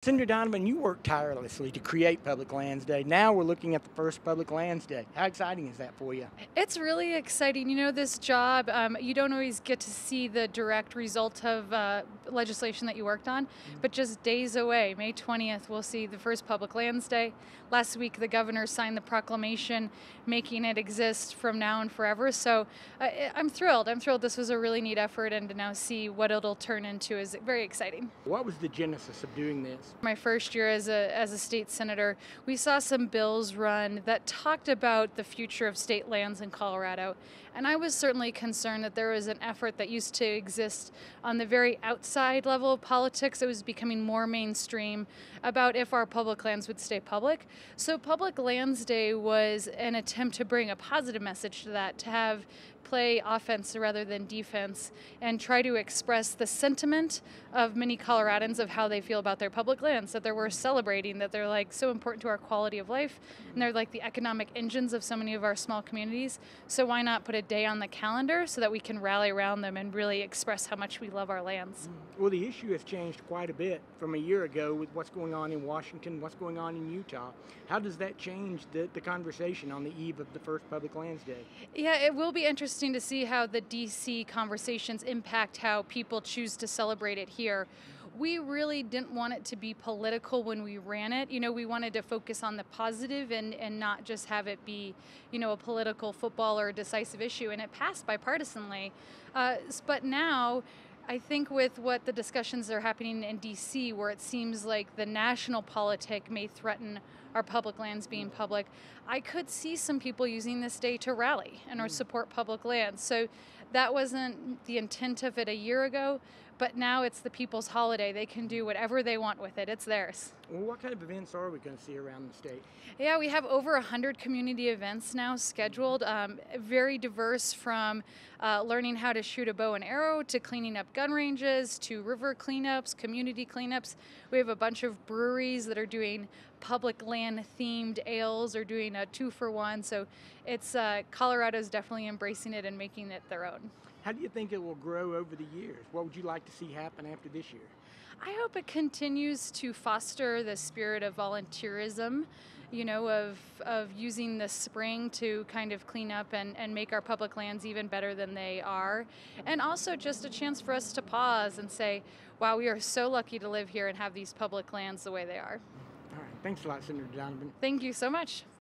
Senator Donovan, you worked tirelessly to create Public Lands Day. Now we're looking at the first Public Lands Day. How exciting is that for you? It's really exciting. This job, you don't always get to see the direct result of legislation that you worked on, but just days away, May 20th, we'll see the first Public Lands Day. Last week, the governor signed the proclamation making it exist from now and forever. So I'm thrilled. I'm thrilled this was a really neat effort, and to now see what it'll turn into is very exciting. What was the genesis of doing this? My first year as a state senator, we saw some bills run that talked about the future of state lands in Colorado. And I was certainly concerned that there was an effort that used to exist on the very outside level of politics that was becoming more mainstream about if our public lands would stay public. So Public Lands Day was an attempt to bring a positive message to that, to have play offense rather than defense, and try to express the sentiment of many Coloradans of how they feel about their public lands, that they're worth celebrating, that they're like so important to our quality of life, and they're like the economic engines of so many of our small communities. So why not put a day on the calendar so that we can rally around them and really express how much we love our lands? Well, the issue has changed quite a bit from a year ago with what's going on in Washington, what's going on in Utah. How does that change the conversation on the eve of the first Public Lands Day? Yeah, it will be interesting to see how the DC conversations impact how people choose to celebrate it here. We really didn't want it to be political when we ran it. We wanted to focus on the positive and not just have it be, a political football or a decisive issue. And it passed bipartisanly. But now, I think with what the discussions that are happening in DC, where it seems like the national politic may threaten our public lands being public, I could see some people using this day to rally and or support public lands. So that wasn't the intent of it a year ago, but now it's the people's holiday. They can do whatever they want with it. It's theirs. Well, what kind of events are we going to see around the state? Yeah, we have over 100 community events now scheduled, very diverse, from learning how to shoot a bow and arrow to cleaning up gun ranges to river cleanups, community cleanups. We have a bunch of breweries that are doing public land themed ales or doing a 2-for-1. So it's Colorado's definitely embracing it and making it their own. How do you think it will grow over the years? What would you like to see happen after this year? I hope it continues to foster the spirit of volunteerism, of using the spring to kind of clean up and make our public lands even better than they are. And also just a chance for us to pause and say, wow, we are so lucky to live here and have these public lands the way they are. All right. Thanks a lot, Senator Donovan. Thank you so much.